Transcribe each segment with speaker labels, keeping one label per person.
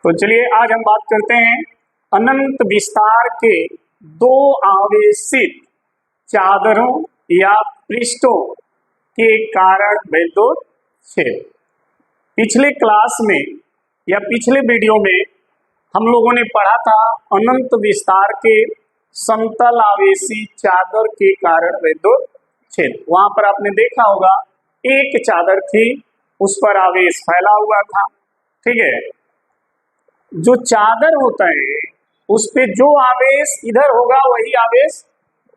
Speaker 1: तो चलिए आज हम बात करते हैं अनंत विस्तार के दो आवेशित चादरों या पृष्ठों के कारण वैद्योच्छेद। पिछले क्लास में या पिछले वीडियो में हम लोगों ने पढ़ा था अनंत विस्तार के समतल आवेशी चादर के कारण वैद्योच्छेद। वहां पर आपने देखा होगा एक चादर थी, उस पर आवेश फैला हुआ था। ठीक है, जो चादर होता है उस पे जो आवेश इधर होगा वही आवेश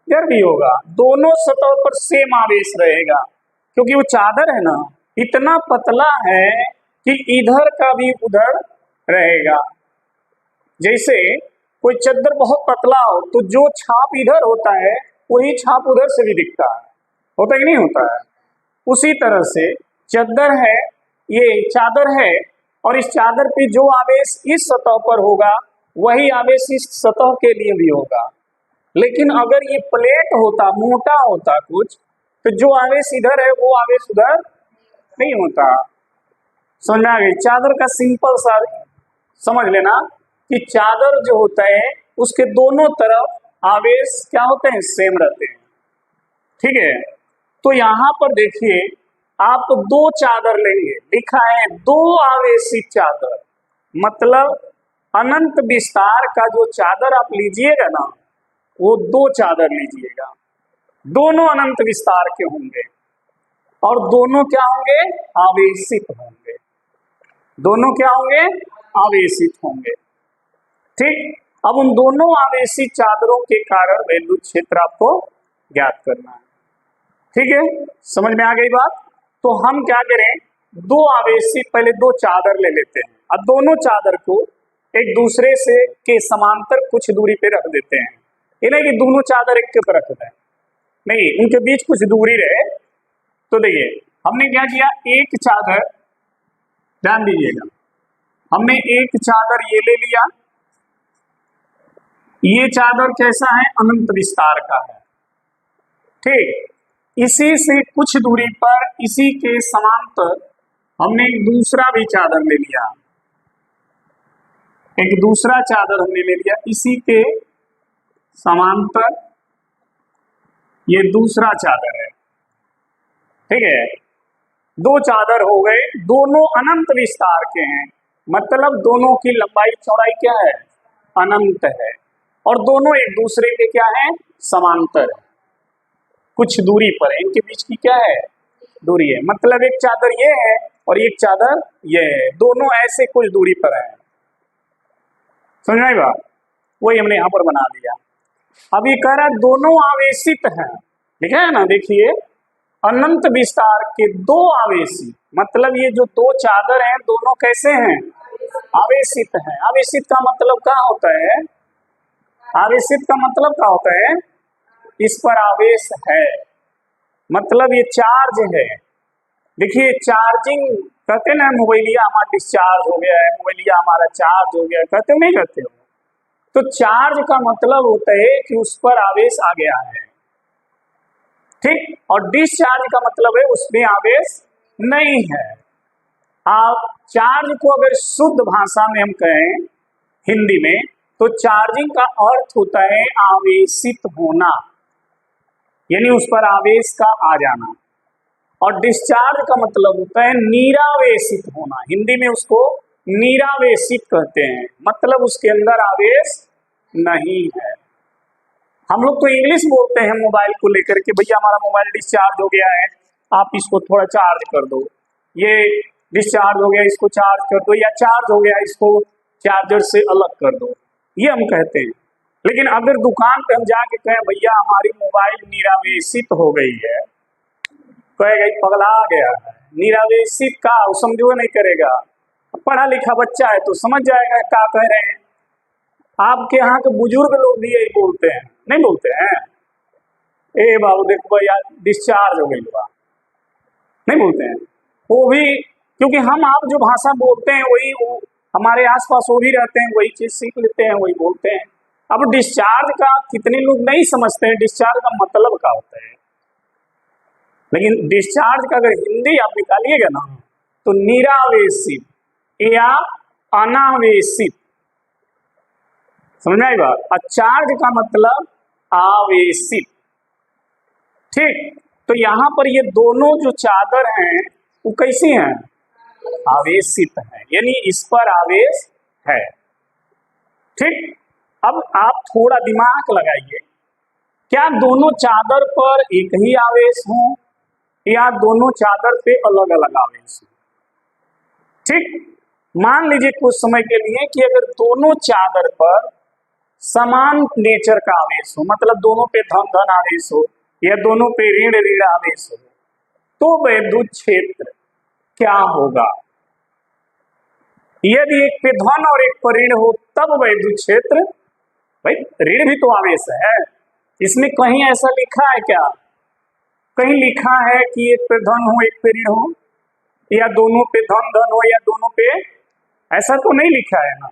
Speaker 1: इधर भी होगा, दोनों सतह पर सेम आवेश रहेगा, क्योंकि वो चादर है ना इतना पतला है कि इधर का भी उधर रहेगा। जैसे कोई चादर बहुत पतला हो तो जो छाप इधर होता है वही छाप उधर से भी दिखता है, होता है कि नहीं होता है। उसी तरह से चादर है, ये चादर है और इस चादर पे जो आवेश इस सतह पर होगा वही आवेश इस सतह के लिए भी होगा। लेकिन अगर ये प्लेट होता, मोटा होता कुछ, तो जो आवेश इधर है वो आवेश उधर नहीं होता। समझ में आ गई? चादर का सिंपल सा समझ लेना कि चादर जो होता है उसके दोनों तरफ आवेश क्या होते हैं, सेम रहते हैं। ठीक है, तो यहां पर देखिए आप दो चादर लेंगे, लिखा है दो आवेशित चादर, मतलब अनंत विस्तार का जो चादर आप लीजिएगा ना वो दो चादर लीजिएगा, दोनों अनंत विस्तार के होंगे और दोनों क्या होंगे, आवेशित होंगे। दोनों क्या होंगे, आवेशित होंगे। ठीक, अब उन दोनों आवेशित चादरों के कारण वैद्युत क्षेत्र आपको ज्ञात करना है। ठीक है, समझ में आ गई बात? तो हम क्या करें, दो आवेशित पहले दो चादर ले लेते हैं और दोनों चादर को एक दूसरे से के समांतर कुछ दूरी पे रख देते हैं। ये नहीं कि दोनों चादर एक के ऊपर रख दें, नहीं, उनके बीच कुछ दूरी रहे। तो देखिए हमने क्या किया, एक चादर, ध्यान दीजिएगा, हमने एक चादर ये ले लिया। ये चादर कैसा है, अनंत विस्तार का है। ठीक, इसी से कुछ दूरी पर इसी के समांतर हमने एक दूसरा भी चादर ले लिया, एक दूसरा चादर हमने ले लिया इसी के समांतर, ये दूसरा चादर है। ठीक है, दो चादर हो गए, दोनों अनंत विस्तार के हैं, मतलब दोनों की लंबाई चौड़ाई क्या है, अनंत है, और दोनों एक दूसरे के क्या है, समांतर है, कुछ दूरी पर है, इनके बीच की क्या है, दूरी है। मतलब एक चादर ये है और एक चादर ये है, दोनों ऐसे कुछ दूरी पर है। समझ में आई बात? वही हमने यहाँ पर बना दिया। अब ये कह रहा है दोनों आवेशित हैं, लिखा है ना, देखिए अनंत विस्तार के दो आवेशित, मतलब ये जो दो चादर हैं दोनों कैसे हैं, आवेशित हैं। आवेशित का मतलब क्या होता है, आवेशित का मतलब क्या होता है, इस पर आवेश है, मतलब ये चार्ज है। देखिए चार्जिंग कहते ना, मोबाइलिया हमारा डिस्चार्ज हो गया है, मोबाइलिया हमारा चार्ज हो गया, कहते हो नहीं कहते हो? तो चार्ज का मतलब होता है कि उस पर आवेश आ गया है। ठीक, और डिस्चार्ज का मतलब है उसमें आवेश नहीं है। आप चार्ज को अगर शुद्ध भाषा में हम कहें हिंदी में, तो चार्जिंग का अर्थ होता है आवेशित होना, यानी उस पर आवेश का आ जाना। और डिस्चार्ज का मतलब होता है निरावेशित होना, हिंदी में उसको निरावेशित कहते हैं, मतलब उसके अंदर आवेश नहीं है। हम लोग तो इंग्लिश बोलते हैं मोबाइल को लेकर के, भैया हमारा मोबाइल डिस्चार्ज हो गया है, आप इसको थोड़ा चार्ज कर दो, ये डिस्चार्ज हो गया इसको चार्ज कर दो, या चार्ज हो गया इसको चार्जर से अलग कर दो, ये हम कहते हैं। लेकिन अगर दुकान पे हम जाके कहें भैया हमारी मोबाइल निरावेशित हो गई है, कहेगा पगला गया है, निरावेशित का समझो नहीं करेगा, पढ़ा लिखा बच्चा है तो समझ जाएगा क्या कह रहे हैं। आपके यहाँ के बुजुर्ग लोग भी यही बोलते हैं, नहीं बोलते हैं, ए बाबू देखो भैया डिस्चार्ज हो गई बा, नहीं बोलते हैं वो भी, क्योंकि हम आप जो भाषा बोलते हैं वही हमारे आसपास वो भी रहते हैं, वही चीज सीख लेते हैं, वही बोलते हैं। अब डिस्चार्ज का कितने लोग नहीं समझते हैं, डिस्चार्ज का मतलब क्या होता है, लेकिन डिस्चार्ज का अगर हिंदी आप निकालिएगा ना तो निरावेशित या अनावेशित, समझ में आई बात। चार्ज का मतलब आवेशित, ठीक। तो यहां पर ये दोनों जो चादर हैं वो कैसी हैं, आवेशित हैं, यानी इस पर आवेश है, ठीक। अब आप थोड़ा दिमाग लगाइए, क्या दोनों चादर पर एक ही आवेश हो या दोनों चादर पे अलग अलग आवेश हो, ठीक। मान लीजिए कुछ समय के लिए कि अगर दोनों चादर पर समान नेचर का आवेश हो, मतलब दोनों पे धन धन आवेश हो या दोनों पे ऋण ऋण आवेश हो, तो वैद्युत क्षेत्र क्या होगा। यदि एक पे धन और एक पर ऋण हो तब वैद्युत क्षेत्र, भाई ऋण भी तो आवेश है, इसमें कहीं ऐसा लिखा है क्या, कहीं लिखा है कि एक पे धन हो एक पे ऋण हो या दोनों पे धन धन हो या दोनों पे, ऐसा तो नहीं लिखा है ना।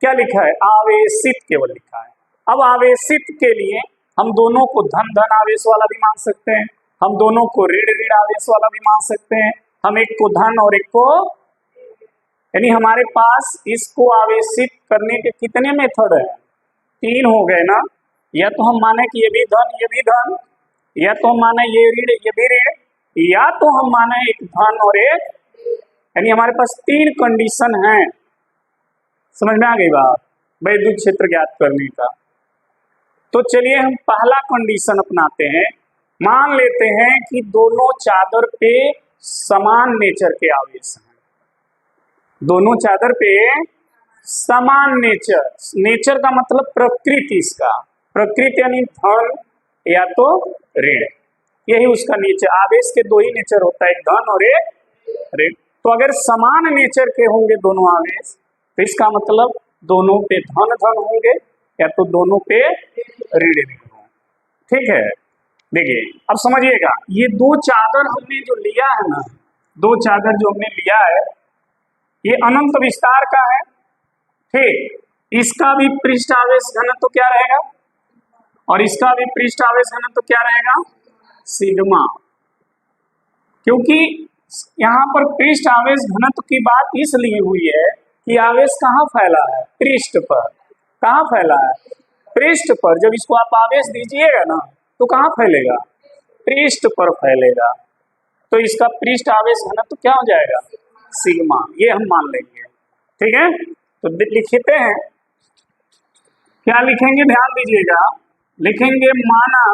Speaker 1: क्या लिखा है, आवेशित केवल लिखा है। अब आवेशित के लिए हम दोनों को धन धन आवेश वाला भी मान सकते हैं, हम दोनों को ऋण ऋण आवेश वाला भी मान सकते हैं, हम एक को धन और एक को, यानी हमारे पास इसको आवेशित करने के कितने मेथड है, 3 हो गए ना। या तो हम माने कि ये भी धन ये भी धन, या तो हम माने ये ऋण ये भी ऋण, या तो हम माने एक धन और एक, यानी हमारे पास 3 कंडीशन है। समझ में आ गई बात, वैद्युत क्षेत्र ज्ञात करने का। तो चलिए हम पहला कंडीशन अपनाते हैं, मान लेते हैं कि दोनों चादर पे समान नेचर के आवेश हैं, दोनों चादर पे समान नेचर, नेचर का मतलब प्रकृति, इसका प्रकृति यानी धन या तो ऋण, यही उसका नेचर। आवेश के 2 ही नेचर होता है, एक धन और एक ऋण। तो अगर समान नेचर के होंगे दोनों आवेश तो इसका मतलब दोनों पे धन धन होंगे या तो दोनों पे ऋण ऋण होंगे, ठीक है। देखिए अब समझिएगा, ये 2 चादर हमने जो लिया है ना, 2 चादर जो हमने लिया है ये अनंत विस्तार का है, ठीक। इसका भी पृष्ठ आवेश घनत्व क्या रहेगा और इसका भी पृष्ठ आवेश घनत्व क्या रहेगा, सिग्मा। क्योंकि यहाँ पर पृष्ठ आवेश घनत्व की बात इसलिए हुई है कि आवेश कहाँ फैला है, पृष्ठ पर। कहाँ फैला है, पृष्ठ पर। जब इसको आप आवेश दीजिएगा ना तो कहाँ फैलेगा, पृष्ठ पर फैलेगा। तो इसका पृष्ठ आवेश घनत्व क्या हो जाएगा, सिग्मा, ये हम मान लेंगे, ठीक है। तो लिखते हैं, क्या लिखेंगे ध्यान दीजिएगा, लिखेंगे माना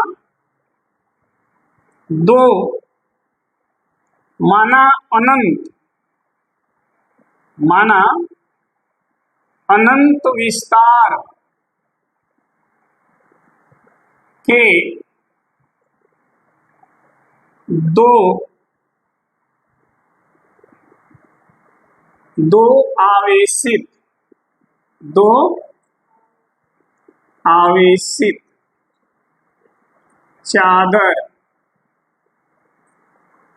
Speaker 1: 2 माना अनंत, माना अनंत विस्तार के 2 आवेशित चादर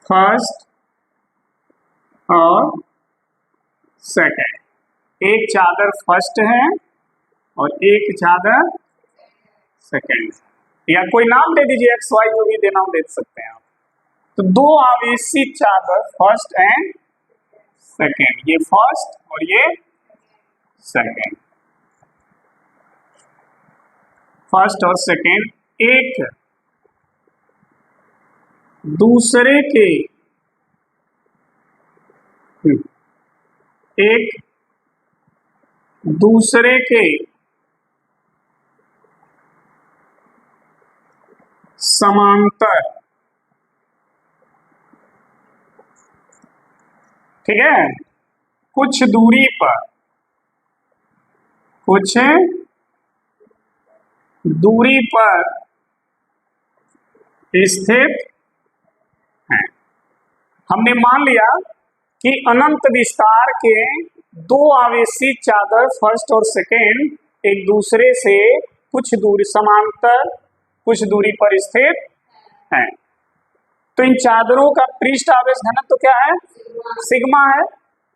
Speaker 1: फर्स्ट और सेकंड, एक चादर फर्स्ट है और एक चादर सेकंड, या कोई नाम दे दीजिए, एक्स वाई जो भी देना दे सकते हैं आप। तो 2 आवेशित चादर फर्स्ट एंड सेकंड, ये फर्स्ट और ये सेकंड, फर्स्ट और सेकंड एक दूसरे के समांतर, ठीक है, कुछ दूरी पर स्थित हैं। हमने मान लिया कि अनंत विस्तार के 2 आवेशित चादर फर्स्ट और सेकेंड एक दूसरे से कुछ दूरी समांतर कुछ दूरी पर स्थित हैं। तो इन चादरों का पृष्ठ आवेश घनत्व तो क्या है, सिग्मा है।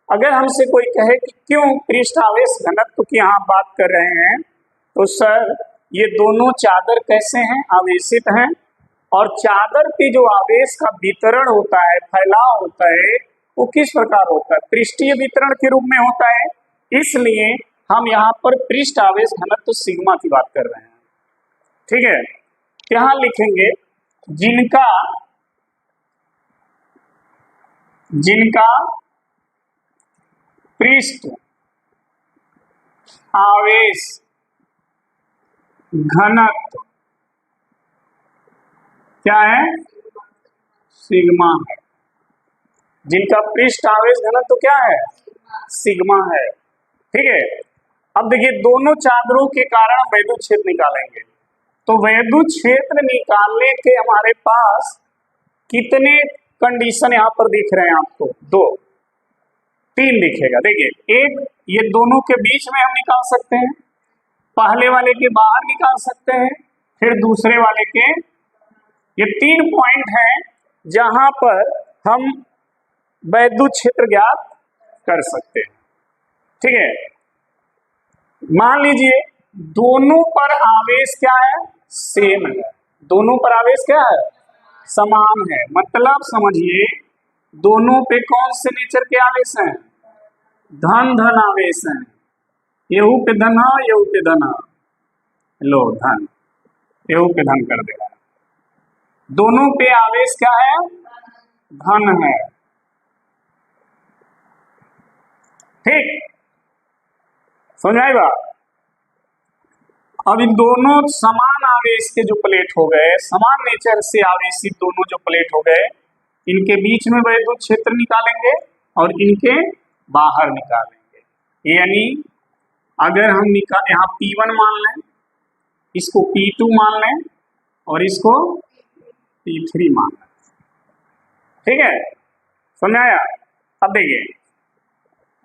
Speaker 1: अगर हमसे कोई कहे कि क्यों पृष्ठ आवेश घनत्व की यहाँ बात कर रहे हैं, तो सर ये दोनों चादर कैसे हैं, आवेशित हैं, और चादर पे जो आवेश का वितरण होता है, फैलाव होता है, वो किस प्रकार होता है, पृष्ठीय वितरण के रूप में होता है इसलिए हम यहाँ पर पृष्ठ आवेश घनत्व सिग्मा की बात कर रहे हैं। ठीक है, यहां लिखेंगे जिनका पृष्ठ आवेश घनत्व क्या है, सिग्मा है। जिनका पृष्ठ आवेश घनत्व क्या है, सिग्मा है। ठीक है, अब देखिए दोनों चादरों के कारण वैद्युत क्षेत्र निकालेंगे। तो वैद्युत क्षेत्र निकालने के हमारे पास कितने कंडीशन यहाँ पर दिख रहे हैं आपको, 2 3 दिखेगा। देखिए एक, ये दोनों के बीच में हम निकाल सकते हैं, पहले वाले के बाहर निकाल सकते हैं, फिर दूसरे वाले के, ये 3 पॉइंट हैं जहां पर हम वैद्युत क्षेत्र ज्ञात कर सकते हैं। ठीक है, मान लीजिए दोनों पर आवेश क्या है, सेम है। दोनों पर आवेश क्या है, समान है। मतलब समझिए दोनों पे कौन से नेचर के आवेश हैं, धन धन आवेश हैं। येहू पे धन है, येहू पे धन है, लो धन, येहू पे धन कर देगा। दोनों पे आवेश क्या है, धन है। ठीक, समझ आई बात। अब इन दोनों समान आवेश के जो प्लेट हो गए, समान नेचर से आवेशित दोनों जो प्लेट हो गए, इनके बीच में वैद्युत क्षेत्र निकालेंगे और इनके बाहर निकालेंगे। यानी अगर हम यहाँ P1 मान लें, इसको P2 मान लें और इसको P3 मान लें। ठीक है, समझ आया। अब देखिए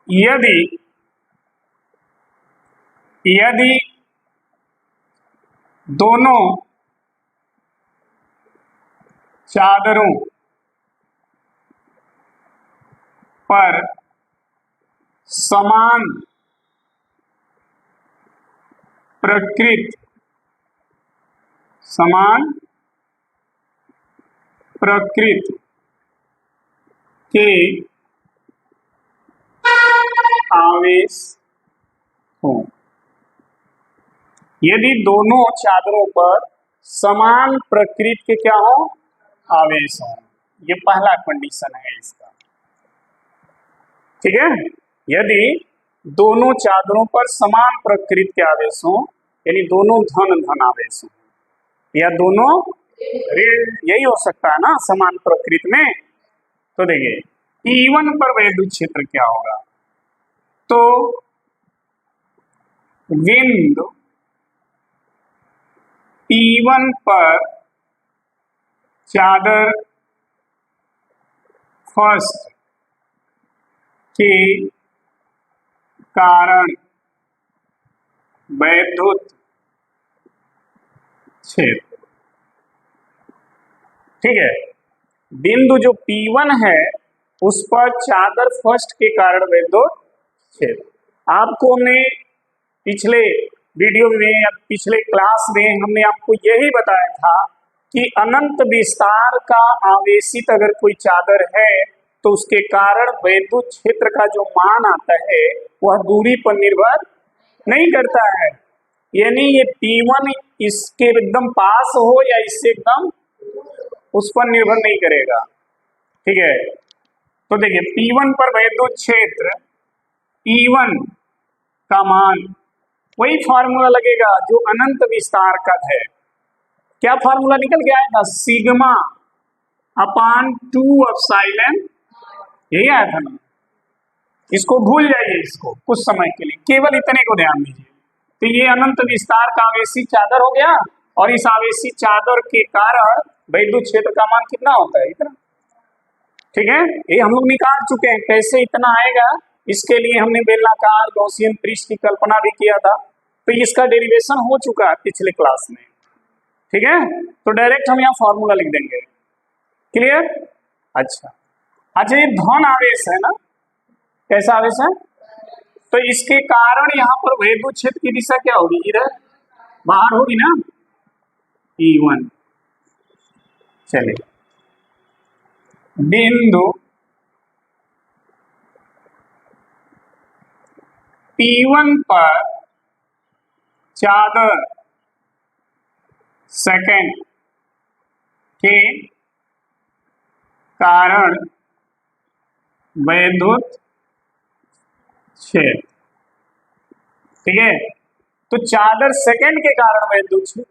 Speaker 1: यदि दोनों चादरों पर समान प्रकृति के आवेश हो, यदि दोनों चादरों पर समान प्रकृति के क्या हो, आवेश हो। ये पहला कंडीशन है इसका। ठीक है, यदि दोनों चादरों पर समान प्रकृति के आवेश हो, यानी दोनों धन धन आवेश हो, या दोनों ऋण, यही हो सकता है ना समान प्रकृति में। तो देखिए P1 पर वैद्युत क्षेत्र क्या होगा, तो बिंदु P1 पर चादर फर्स्ट के कारण वैद्युत क्षेत्र। ठीक है, बिंदु जो P1 है उस पर चादर फर्स्ट के कारण वैद्युत क्षेत्र। आपको हमने पिछले वीडियो में या पिछले क्लास में हमने आपको यही बताया था कि अनंत विस्तार का आवेशित अगर कोई चादर है तो उसके कारण वैद्युत क्षेत्र का जो मान आता है वह दूरी पर निर्भर नहीं करता है। यानी ये P1 इसके एकदम पास हो या इससे एकदम, उस पर निर्भर नहीं करेगा। ठीक है, तो देखिए P1 पर वैद्युत क्षेत्र E1 का मान वही फार्मूला लगेगा जो अनंत विस्तार का है। क्या फार्मूला निकल के आएगा, सिग्मा अपान 2 एप्सिलॉन, यही आया था ना। इसको भूल जाइए, इसको कुछ समय के लिए केवल इतने को ध्यान दीजिए। तो ये अनंत विस्तार का आवेशित चादर हो गया और इस आवेशित चादर के कारण वैद्युत क्षेत्र का मान कितना होता है, इतना। ठीक है, ये हम लोग निकाल चुके हैं। कैसे इतना आएगा, इसके लिए हमने बेलनाकार गॉसियन पृष्ठ की कल्पना भी किया था, तो इसका डेरिवेशन हो चुका है पिछले क्लास में। ठीक है, तो डायरेक्ट हम यहाँ फॉर्मूला लिख देंगे। क्लियर। अच्छा ये धन आवेश है ना, कैसा आवेश है, तो इसके कारण यहाँ पर वैद्युत क्षेत्र की दिशा क्या होगी, इधर बाहर होगी ना, E1। चलिए बिंदु P1 पर चादर सेकंड के कारण वैद्युत क्षेत्र, ठीक है। तो चादर सेकंड के कारण वैद्युत क्षेत्र,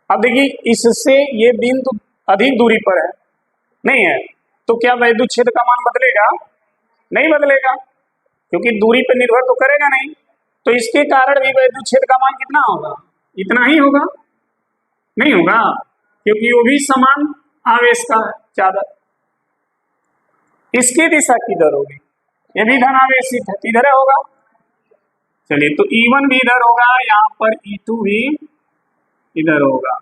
Speaker 1: अब देखिए इससे ये बिंदु अधिक दूरी पर है, नहीं है, तो क्या वैद्युत क्षेत्र का मान बदलेगा? नहीं बदलेगा, क्योंकि दूरी पर निर्भर तो करेगा नहीं। तो इसके कारण भी वैद्युत क्षेत्र का मान कितना होगा? इतना ही होगा? नहीं होगा, क्योंकि वो भी समान आवेश का है चादर। इसकी दिशा किधर होगी? ये भी धनावेशित है, किधर होगा? चलिए, तो E1 भी इधर होगा, यहाँ पर E2 भी इधर होगा।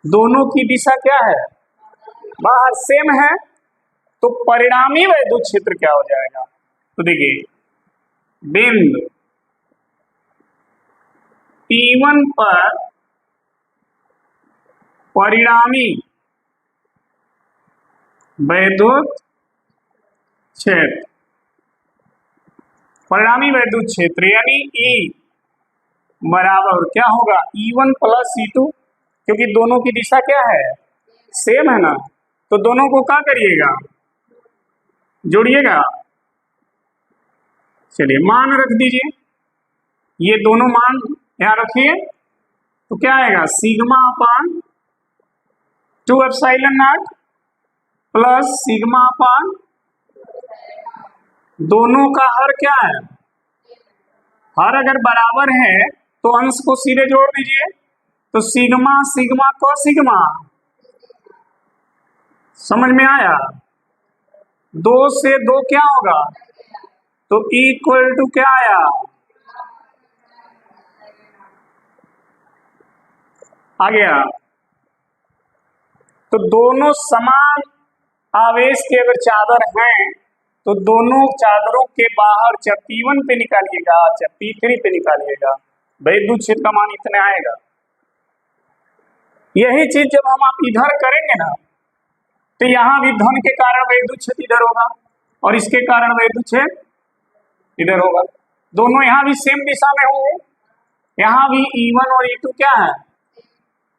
Speaker 1: दोनों की दिशा क्या है? बाहर सेम है, तो परिणामी वैद्युत क्षेत्र क्या हो जाएगा? तो देखिए, बिंदु P1 पर परिणामी वैद्युत क्षेत्र, परिणामी वैद्युत क्षेत्र यानी E बराबर क्या होगा? E1 प्लस E2, क्योंकि दोनों की दिशा क्या है? सेम है ना, तो दोनों को क्या करिएगा? जोड़िएगा। चलिए, मान रख दीजिए, ये दोनों मान यहां रखिए, तो क्या आएगा? Sigma upon 2 epsilon not plus sigma अपान, दोनों का हर क्या है? हर अगर बराबर है तो अंश को सीधे जोड़ दीजिए, तो सिग्मा सिग्मा को सिग्मा, समझ में आया? 2 से 2 क्या होगा? तो इक्वल टू क्या आया? आ गया। तो दोनों समान आवेश के अगर चादर हैं, तो दोनों चादरों के बाहर चाहे P1 पे निकालिएगा चाहे P3 पे निकालिएगा, वैद्युत क्षेत्र का मान इतना आएगा। यही चीज जब हम आप इधर करेंगे ना, तो यहाँ भी धन के कारण वैद्युत क्षेत्र इधर होगा और इसके कारण वैद्युत क्षेत्र इधर होगा। दोनों यहाँ भी सेम दिशा में होंगे, यहाँ भी E1 और E2 क्या है?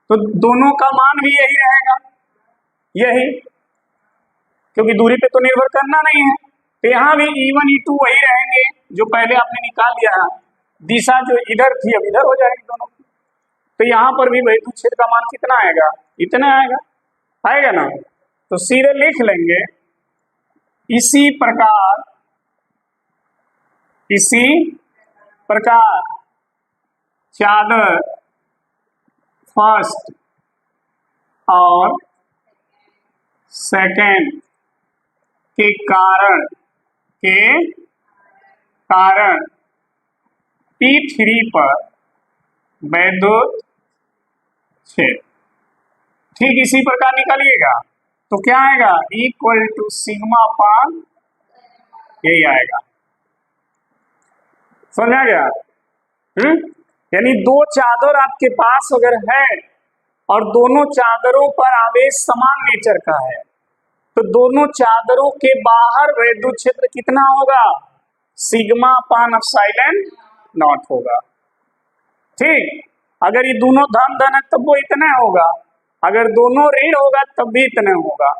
Speaker 1: तो दोनों का मान भी यही रहेगा, यही, क्योंकि दूरी पे तो निर्भर करना नहीं है। तो यहाँ भी E1 E2 वही रहेंगे जो पहले आपने निकाल लिया है। दिशा जो इधर थी अब इधर हो जाएगी दोनों की। तो यहाँ पर भी वैद्युत क्षेत्र का मान कितना आएगा? इतना आएगा, आएगा ना। तो सीधे लिख लेंगे, इसी प्रकार चादर फर्स्ट और सेकंड के कारण P3 पर वैद्युत क्षेत्र ठीक इसी प्रकार निकालिएगा, तो क्या आएगा? इक्वल टू सिग्मा अपान, यही आएगा। समझ आ गया? यानी दो चादर आपके पास अगर है और दोनों चादरों पर आवेश समान नेचर का है, तो दोनों चादरों के बाहर वैद्युत क्षेत्र कितना होगा? सिग्मा अपान एप्सिलॉन नॉट होगा। ठीक, अगर ये दोनों धन धन है तब वो इतना होगा, अगर दोनों ऋण होगा तब भी इतना होगा।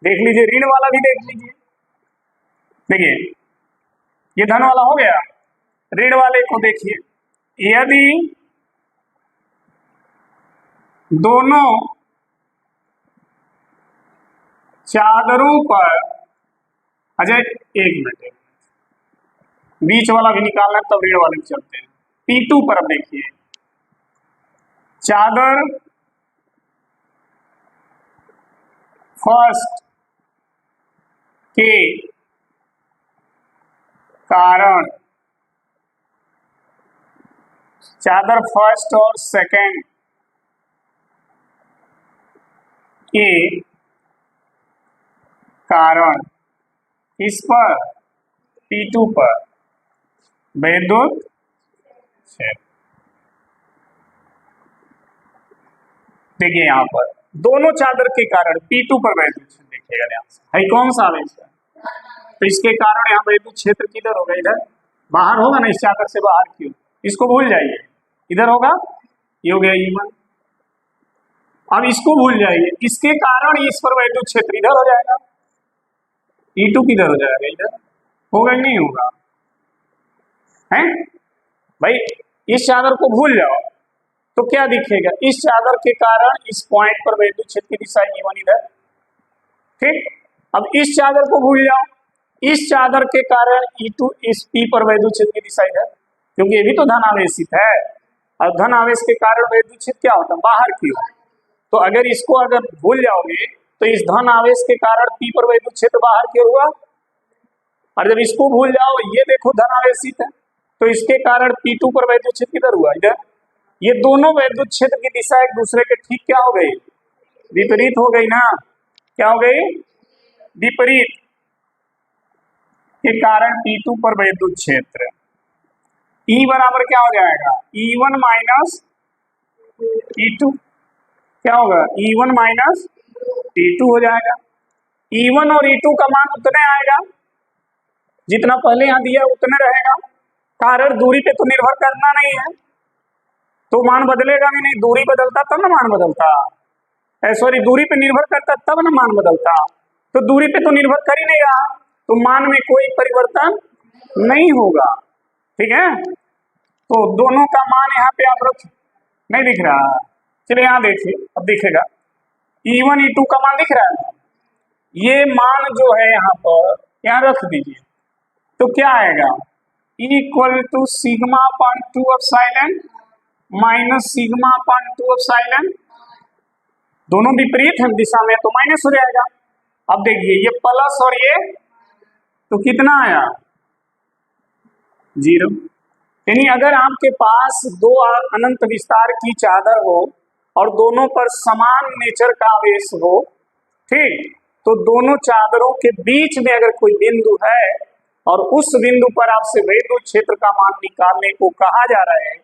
Speaker 1: देख लीजिए, ऋण वाला भी देख लीजिए, देखिए ये धन वाला हो गया, ऋण वाले को देखिए, यदि दोनों चादरों पर, अजय एक मिनट, बीच वाला भी निकालना है तब ऋण वाले में चलते हैं। P2 पर अब देखिए, चादर फर्स्ट के कारण, चादर फर्स्ट और सेकंड के कारण इस पर P2 पर वैद्युत क्षेत्र, देखिए यहाँ पर दोनों चादर के कारण P2 पर वैद्युत क्षेत्र देखिएगा, यहाँ से है कौन सा आवेश है, तो इसके कारण यहाँ वैद्युत क्षेत्र किधर होगा? इधर बाहर होगा ना, इस चादर से बाहर क्यों, इसको भूल जाइए, इधर होगा, ये हो गया E1। अब इसको भूल जाइए, इसके कारण इस पर वैद्युत क्षेत्र इधर हो जाएगा, E2 किधर हो जाएगा, इधर होगा नहीं होगा, है भाई। इस चादर को भूल जाओ तो क्या दिखेगा, इस चादर के कारण इस पॉइंट पर वैद्युत क्षेत्र की दिशा E1 इधर, ठीक। अब इस चादर को भूल जाओ, इस चादर के कारण E2 इस P पर वैद्युत क्षेत्र की दिशा इधर, क्योंकि ये भी तो धन आवेशित है, और धन आवेश के कारण वैद्युत क्षेत्र क्या होता है, बाहर की ओर। तो अगर इसको अगर भूल जाओगे तो इस धन आवेश के कारण P पर वैद्युत क्षेत्र बाहर की ओर हुआ, और जब इसको भूल जाओ, ये देखो धन आवेशित है, तो इसके कारण P2 पर वैद्युत क्षेत्र किधर हुआ, इधर। ये दोनों वैद्युत क्षेत्र की दिशा एक दूसरे के ठीक क्या हो गई, विपरीत हो गई ना, क्या हो गई, विपरीत, के कारण P2 पर वैद्युत क्षेत्र E बराबर क्या हो जाएगा, E1 माइनस E2, क्या होगा, E1 माइनस E2 हो जाएगा। E1 और E2 का मान उतने आएगा जितना पहले यहां दिया उतने रहेगा, कारण दूरी पे तो निर्भर करना नहीं है, तो मान बदलेगा भी नहीं, दूरी बदलता तब ना मान बदलता, सॉरी दूरी पे निर्भर करता तब ना मान बदलता, तो दूरी पे तो निर्भर कर ही नहीं रहा, तो मान में कोई परिवर्तन नहीं होगा, ठीक है। तो दोनों का मान यहाँ पे आप रख, नहीं दिख रहा, चलिए यहाँ देखिए, अब दिखेगा, E1 E2 का मान दिख रहा है, ये मान जो है यहाँ पर यहाँ रख दीजिए, तो क्या आएगा, equal to sigma upon 2 epsilon minus sigma upon 2 epsilon, दोनों विपरीत है दिशा में तो माइनस हो जाएगा। अब देखिए ये प्लस और ये, तो कितना आया, 0। यानी अगर आपके पास दो अनंत विस्तार की चादर हो और दोनों पर समान नेचर का आवेश हो, ठीक, तो दोनों चादरों के बीच में अगर कोई बिंदु है और उस बिंदु पर आपसे वैद्युत क्षेत्र का मान निकालने को कहा जा रहा है,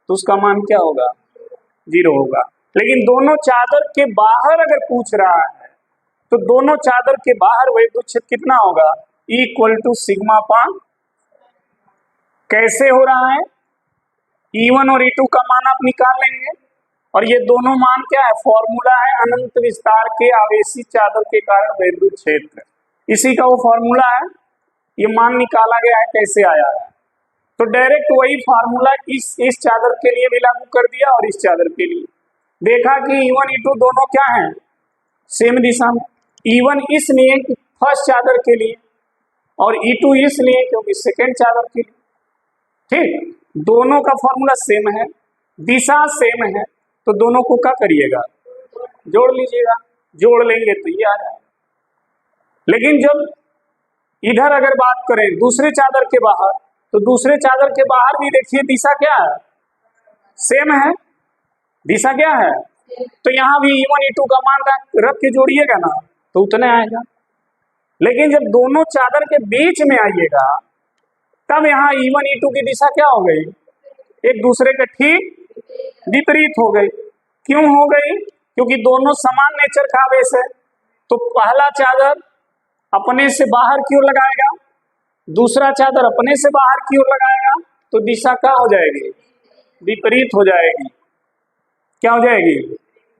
Speaker 1: तो उसका मान क्या होगा, 0 होगा। लेकिन दोनों चादर के बाहर अगर पूछ रहा है, तो दोनों चादर के बाहर वैद्युत क्षेत्र कितना होगा, इक्वल टू सिग्मा अपॉन, कैसे हो रहा है, E1 और E2 का मान आप निकाल लेंगे, और ये दोनों मान क्या है, फॉर्मूला है अनंत विस्तार के आवेशी चादर के कारण वैद्युत क्षेत्र, इसी का वो फॉर्मूला है, ये मान निकाला गया है, कैसे आया है, तो डायरेक्ट वही फार्मूला इस चादर के लिए भी लागू कर दिया और इस चादर के लिए, देखा कि E1 E2 दोनों क्या हैं, सेम दिशा में, E1 इसलिए कि फर्स्ट चादर के लिए, और E2 इसलिए क्योंकि सेकेंड चादर के लिए, ठीक, दोनों का फॉर्मूला सेम है, दिशा सेम है, तो दोनों को क्या करिएगा, जोड़ लीजिएगा, जोड़ लेंगे तो ये आ जाएगा। लेकिन जब इधर अगर बात करें दूसरे चादर के बाहर, तो दूसरे चादर के बाहर भी देखिए दिशा क्या है, सेम है, दिशा क्या है, तो यहाँ भी E1 E2 का मान रख के जोड़िएगा ना, तो उतना आएगा। लेकिन जब दोनों चादर के बीच में आइएगा, तब यहाँ E1 E2 की दिशा क्या हो गई, एक दूसरे के ठीक विपरीत हो गई। क्यों हो गई, क्योंकि दोनों समान नेचर का आवेश है, तो पहला चादर अपने से बाहर की ओर लगाएगा, दूसरा चादर अपने से बाहर की ओर लगाएगा, तो दिशा क्या हो जाएगी, विपरीत हो जाएगी, क्या हो जाएगी,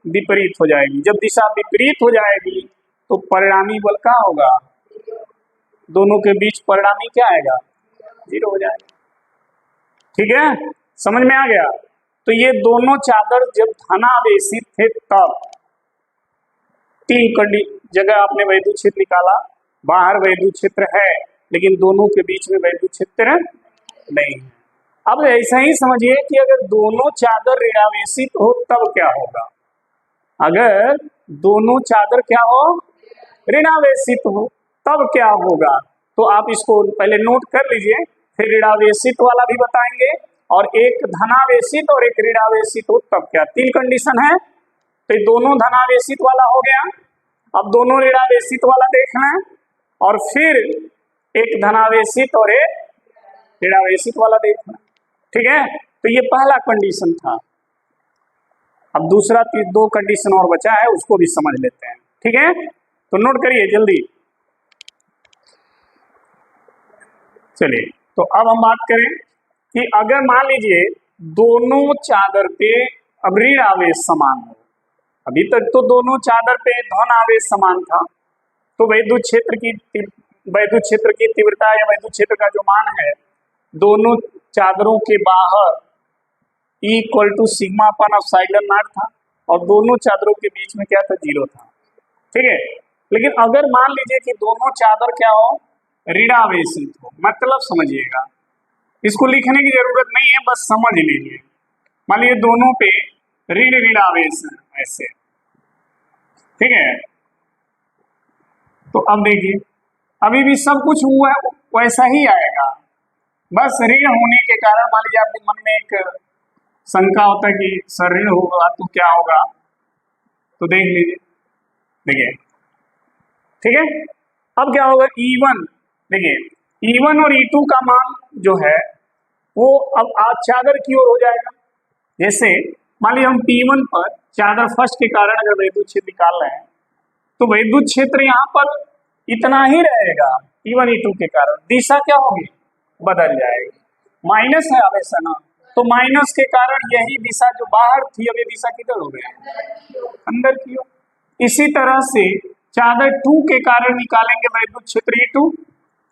Speaker 1: विपरीत हो जाएगी। जब दिशा विपरीत हो जाएगी तो परिणामी बल क्या होगा, दोनों के बीच परिणामी क्या आएगा, 0 हो जाएगा, ठीक है, समझ में आ गया। तो ये दोनों चादर जब धनावेशित थे तब 3 जगह आपने वैद्युत क्षेत्र निकाला, बाहर वैद्युत क्षेत्र है लेकिन दोनों के बीच में वैद्युत क्षेत्र नहीं है। अब ऐसा ही समझिए कि अगर दोनों चादर ऋणावेशित हो तब क्या होगा, अगर दोनों चादर क्या हो, ऋणावेशित हो तब क्या होगा, तो आप इसको पहले नोट कर लीजिए, फिर ऋणावेशित वाला भी बताएंगे, और एक धनावेशित और एक ऋणावेशित हो तब क्या, 3 कंडीशन है, तो दोनों धनावेशित वाला हो गया, अब दोनों ऋणावेशित वाला देखना है, और फिर एक धनावेशित और एक ऋणावेशित वाला देखना, ठीक है। तो ये पहला कंडीशन था। अब दूसरा 2 कंडीशन और बचा है, उसको भी समझ लेते हैं, ठीक है, तो नोट करिए जल्दी, चलिए। तो अब हम बात करें कि अगर मान लीजिए दोनों चादर पे अब ऋण आवेश समान हो, अभी तक तो दोनों चादर पे धन आवेश समान था, तो वैद्युत क्षेत्र की तीव्रता या वैद्युत क्षेत्र का जो मान है दोनों चादरों के बाहर E equal to sigma upon epsilon not था और दोनों चादरों के बीच में क्या था, 0 था। ठीक है, लेकिन अगर मान लीजिए कि दोनों चादर क्या हो, ऋणावेशित हो, मतलब समझिएगा, इसको लिखने की जरूरत नहीं है, बस समझ लीजिए। मान लीजिए दोनों पे ऋणावेश है ऐसे, ठीक है, तो अब देखिए अभी भी सब कुछ हुआ है वैसा ही आएगा, बस ऋण होने के कारण मान लीजिए आपके मन में एक शंका होता है कि सर ऋण होगा तो क्या होगा, तो देख लीजिए, देखिए ठीक है। अब क्या होगा, E1 देखिए, E1 और E2 का मान जो है वो अब आज चादर की ओर हो जाएगा। जैसे मान लीजिए हम P1 पर चादर फर्स्ट के कारण अगर वैद्युत क्षेत्र निकाल रहे हैं तो वैद्युत क्षेत्र यहाँ पर इतना ही रहेगा, E1 E2 के कारण दिशा क्या होगी, बदल जाएगी, माइनस है हमेशा ना, तो माइनस के कारण यही दिशा जो बाहर थी अब ये दिशा किधर हो गई, अंदर की ओर। इसी तरह से चादर 2 के कारण निकालेंगे वैद्युत क्षेत्र E2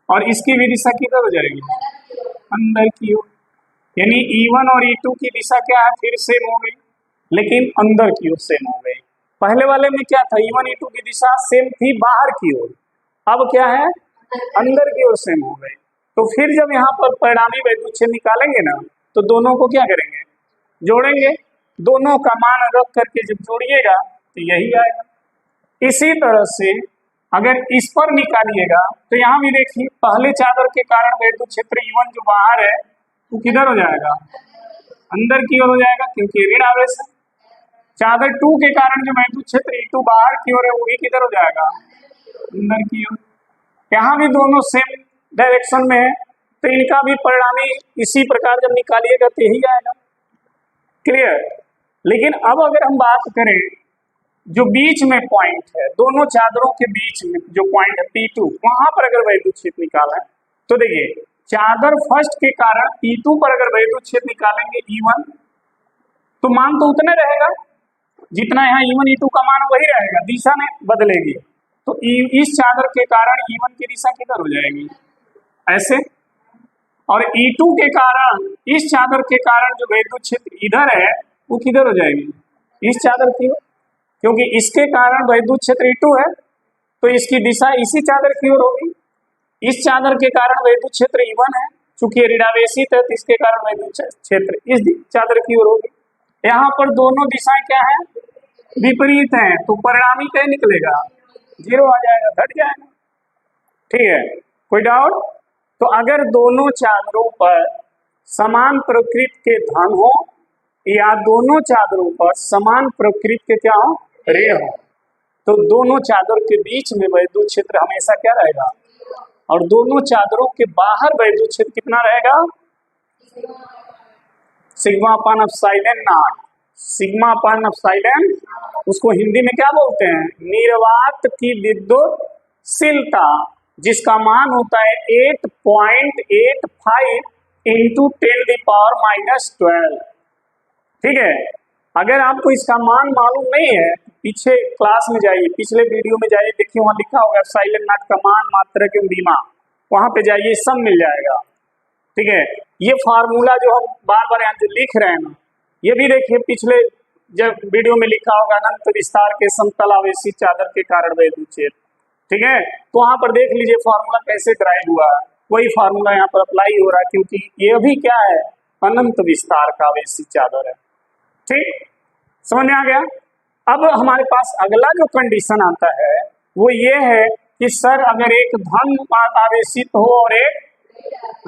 Speaker 1: और इसकी भी दिशा किधर हो जाएगी, अंदर की ओर, यानी E1 और E2 की दिशा क्या है, फिर सेम हो गई लेकिन अंदर की ओर सेम हो गई। पहले वाले में क्या था, E1 E2 की दिशा सेम थी बाहर की ओर, अब क्या है, अंदर की ओर सेम हो गई। तो फिर जब यहाँ पर परिणामी वैद्युत क्षेत्र निकालेंगे ना तो दोनों को क्या करेंगे, जोड़ेंगे, दोनों का मान रख करके जब जोड़िएगा तो यही आएगा। इसी तरह से अगर इस पर निकालिएगा तो यहाँ भी देखिए पहले चादर के कारण वैद्युत क्षेत्र E1 जो बाहर है वो किधर हो जाएगा, अंदर की ओर हो जाएगा क्योंकि ऋण आवेश है। चादर 2 के कारण जो वैद्युत क्षेत्र E2 बाहर की ओर है वो भी किधर हो जाएगा, अंदर की ओर। यहाँ भी दोनों सेम डायरेक्शन में है तो इनका भी परिणामी इसी प्रकार जब निकालिएगा तो यही आएगा, क्लियर। लेकिन अब अगर हम बात करें जो बीच में पॉइंट है, दोनों चादरों के बीच में जो पॉइंट है P2, वहां पर अगर वैद्युत क्षेत्र निकाला है तो देखिए चादर फर्स्ट के कारण P2 पर अगर वैद्युत क्षेत्र निकालेंगे E1 तो मान तो उतने रहेगा जितना यहाँ E1 E2 का मान वही रहेगा, दिशा नहीं बदलेगी। तो इस चादर के कारण E1 की दिशा किधर हो जाएगी, ऐसे, और E2 के कारण इस चादर के कारण जो वैद्युत क्षेत्र इधर है वो किधर हो जाएगी, इस चादर की ओर, क्योंकि इसके कारण वैद्युत क्षेत्र E2 है तो इसकी दिशा इसी चादर की ओर होगी। इस चादर के कारण वैद्युत क्षेत्र E1 है, चूंकि ऋणावेशित है तो इसके कारण वैद्युत क्षेत्र इस चादर की ओर होगी। यहाँ पर दोनों दिशाएं क्या है, विपरीत हैं, तो परिणामी क्या निकलेगा, 0 आ जाएगा, घट जाएगा। ठीक है, कोई डाउट। तो अगर दोनों चादरों पर समान प्रकृति के धन हो या दोनों चादरों पर समान प्रकृति के क्या हो, ऋण हो, तो दोनों चादर के बीच में वैद्युत क्षेत्र हमेशा क्या रहेगा, और दोनों चादरों के बाहर वैद्युत क्षेत्र कितना रहेगा, sigma upon epsilon not, sigma upon epsilon, उसको हिंदी में क्या बोलते हैं, निर्वात की विद्युतशीलता, जिसका मान होता है 8.85 इंटू 10⁻⁻12। ठीक है, अगर आपको इसका मान मालूम नहीं है पीछे क्लास में जाइए, पिछले वीडियो में जाइए, देखिए वहां लिखा होगा एप्सिलॉन नॉट का मान, मात्रक एवं बीमा, वहां पे जाइए सब मिल जाएगा। ठीक है, ये फार्मूला जो हम बार बार यहाँ जो लिख रहे हैं ना, ये भी देखिए पिछले जब वीडियो में लिखा होगा अनंत विस्तार के समतल आवेशी चादर के कारण वैद्युत क्षेत्र। ठीक है, तो वहां पर देख लीजिए फार्मूला कैसे ड्राइव हुआ है, वही फार्मूला यहाँ पर अप्लाई हो रहा है, क्योंकि ये भी क्या है, अनंत विस्तार का आवेशी चादर है। ठीक, समझ में आ गया। अब हमारे पास अगला जो कंडीशन आता है वो ये है कि सर अगर एक धन आवेशित हो और एक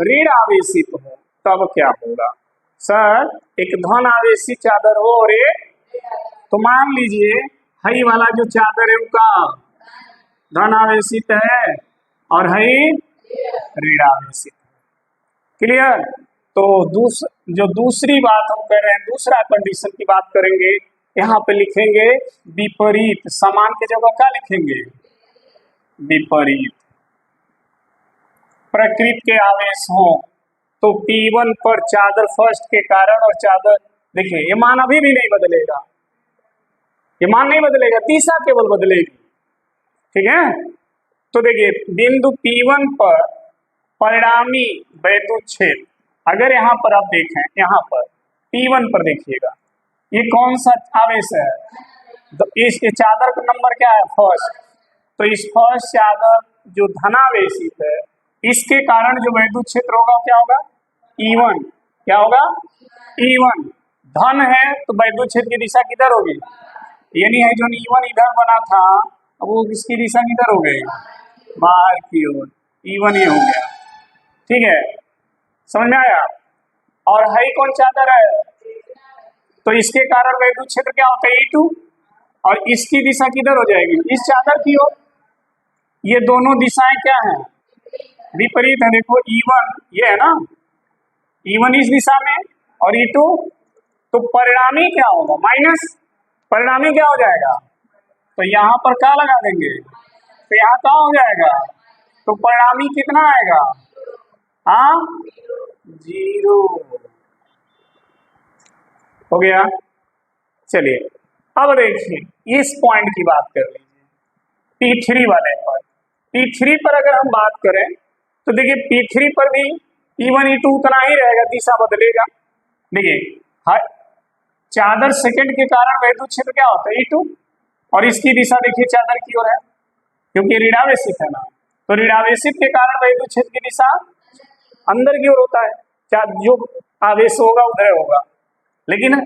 Speaker 1: ऋण आवेशित हो तब क्या होगा, सर एक धन आवेशित चादर हो और एक, तो मान लीजिए हई वाला जो चादर है उसका धन आवेशित है और हई ऋण आवेशित, क्लियर। तो जो दूसरी बात हम कर रहे हैं, दूसरा कंडीशन की बात करेंगे, यहाँ पे लिखेंगे विपरीत, समान के जगह क्या लिखेंगे, विपरीत प्रकृति के आवेश हो तो P1 पर चादर फर्स्ट के कारण और चादर, देखिए ये मान अभी भी नहीं बदलेगा, ये मान नहीं बदलेगा, दिशा केवल बदलेगी। ठीक है, तो देखिए बिंदु P1 पर परिणामी वैद्युत क्षेत्र, अगर यहाँ पर आप देखें, यहाँ पर P1 पर देखिएगा, ये कौन सा आवेश है, तो इस चादर का नंबर क्या है, फर्स्ट। तो इस फर्स्ट चादर जो धनावेशित है, इसके कारण जो वैद्युत क्षेत्र होगा क्या होगा, E1। क्या होगा, E1। धन है तो वैद्युत क्षेत्र की दिशा किधर होगी, ये नहीं है जो E1 इधर बना था, अब वो किसकी दिशा किधर हो गई, बाहर की ओर, E1 ये हो गया। ठीक है, समझ में आया। और है कौन चादर है, तो इसके कारण वैद्युत क्षेत्र क्या होता है, E2, और इसकी दिशा किधर हो जाएगी, इस चादर की ओर। ये दोनों दिशाएं क्या हैं, विपरीत है। देखो E1 ये है ना, E1 इस दिशा में और E2, तो परिणामी क्या होगा, माइनस, परिणामी क्या हो जाएगा, तो यहाँ पर क्या लगा देंगे, तो यहाँ क्या हो जाएगा, तो परिणामी कितना आएगा, हाँ 0 हो गया। चलिए अब देखिए इस पॉइंट की बात कर लीजिए, P3 वाले पर। P3 पर अगर हम बात करें तो देखिए P3 पर भी E1 E2 उतना ही रहेगा, दिशा बदलेगा। देखिए हर चादर सेकंड के कारण वैद्युत क्षेत्र क्या होता है, E2, और इसकी दिशा देखिए चादर की ओर है, क्योंकि ऋणावेशित है ना, तो ऋणावेशित के कारण वैद्युत क्षेत्र की दिशा अंदर की ओर होता है, जो आवेश होगा उदय होगा। लेकिन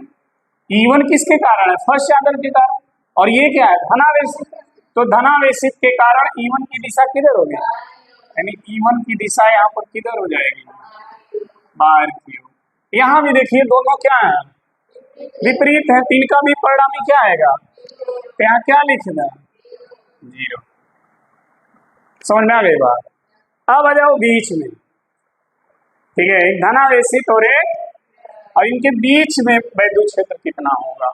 Speaker 1: E1 किसके कारण है, फर्स्ट चादर के कारण, और ये क्या है, धनावेशित, तो धनावेशित के कारण E1 की दिशा किधर होगी, यानी E1 की दिशा यहाँ पर किधर हो जाएगी, बाहर की ओर। यहाँ भी देखिए दोनों क्या है, विपरीत है, तीन का भी परिणामी क्या आएगा, तो यहाँ क्या लिखना है, 0। समझ में आ गई बात। अब आ जाओ बीच में, ठीक है, धनावेशित और एक, और इनके बीच में वैद्युत क्षेत्र कितना होगा।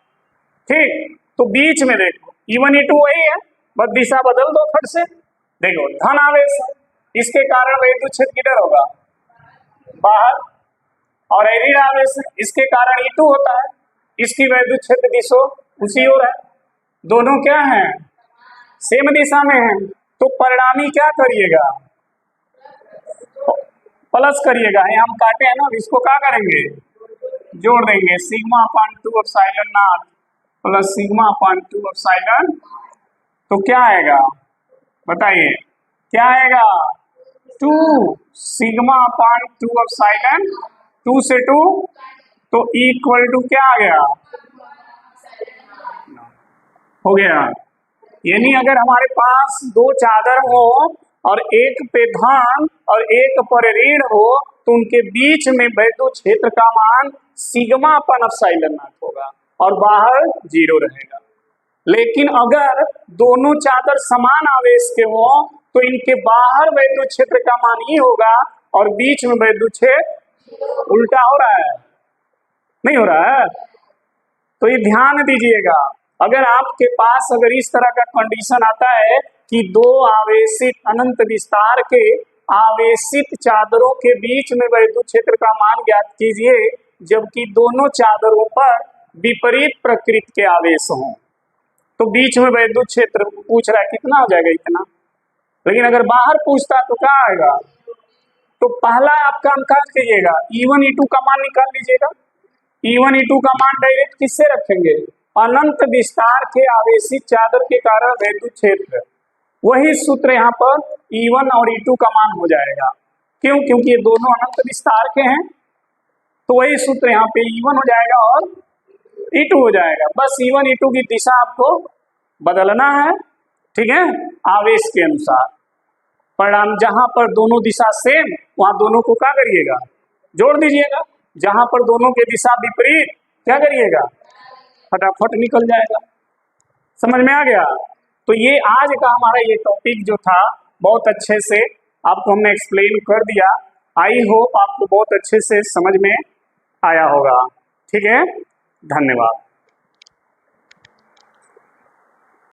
Speaker 1: ठीक, तो बीच में देखो E1 E2 वही है, बस दिशा बदल दो फट से। देखो धन आवेश, इसके कारण वैद्युत क्षेत्र किधर होगा, बाहर, और ऋण आवेश इसके कारण E2 होता है, इसकी वैद्युत क्षेत्र दिशा उसी ओर है, दोनों क्या हैं, सेम दिशा में हैं। तो परिणामी क्या करिएगा, प्लस करिएगा, हम काटे हैं ना, इसको क्या करेंगे, जोड़ देंगे, sigma upon 2 epsilon not plus sigma upon 2 epsilon, तो क्या आएगा बताइए, क्या आएगा, 2 सिग्मा अपान 2 एप्सिलॉन, 2 से 2, तो इक्वल टू क्या आ गया, हो गया। यानी अगर हमारे पास दो चादर हो और एक पे धन और एक पर ऋण हो, तो उनके बीच में वैद्युत क्षेत्र का मान सिग्मा अपन एप्सिलॉन नॉट होगा और बाहर 0 रहेगा। लेकिन अगर दोनों चादर समान आवेश के हो तो इनके बाहर वैद्युत क्षेत्र का मान ही होगा और बीच में वैद्युत क्षेत्र उल्टा हो रहा है, नहीं हो रहा है। तो ये ध्यान दीजिएगा, अगर आपके पास अगर इस तरह का कंडीशन आता है कि दो आवेशित अनंत विस्तार के आवेशित चादरों के बीच में वैद्युत क्षेत्र का मान ज्ञात कीजिए, जबकि दोनों चादरों पर विपरीत प्रकृति के आवेश हों, तो बीच में वैद्युत क्षेत्र पूछ रहा है कितना हो जाएगा, इतना। लेकिन अगर बाहर पूछता तो क्या आएगा, तो पहला आप काम काज कीजिएगा, E1 E2 का मान निकाल लीजिएगा। E1 E2 का मान डायरेक्ट किससे रखेंगे, अनंत विस्तार के आवेशित चादर के कारण वैद्युत क्षेत्र, वही सूत्र यहाँ पर E1 और E2 का मान हो जाएगा। क्यों, क्योंकि ये दोनों अनंत विस्तार के हैं, तो वही सूत्र यहाँ पे E1 हो जाएगा और E2 हो जाएगा। बस E1 E2 की दिशा आपको बदलना है, ठीक है, आवेश के अनुसार। परिणाम जहां पर दोनों दिशा सेम, वहां दोनों को क्या करिएगा, जोड़ दीजिएगा। जहां पर दोनों के दिशा विपरीत, क्या करिएगा, फटाफट निकल जाएगा। समझ में आ गया। तो ये आज का हमारा ये टॉपिक जो था, बहुत अच्छे से आपको हमने एक्सप्लेन कर दिया। आई होप आपको बहुत अच्छे से समझ में आया होगा। ठीक है, धन्यवाद।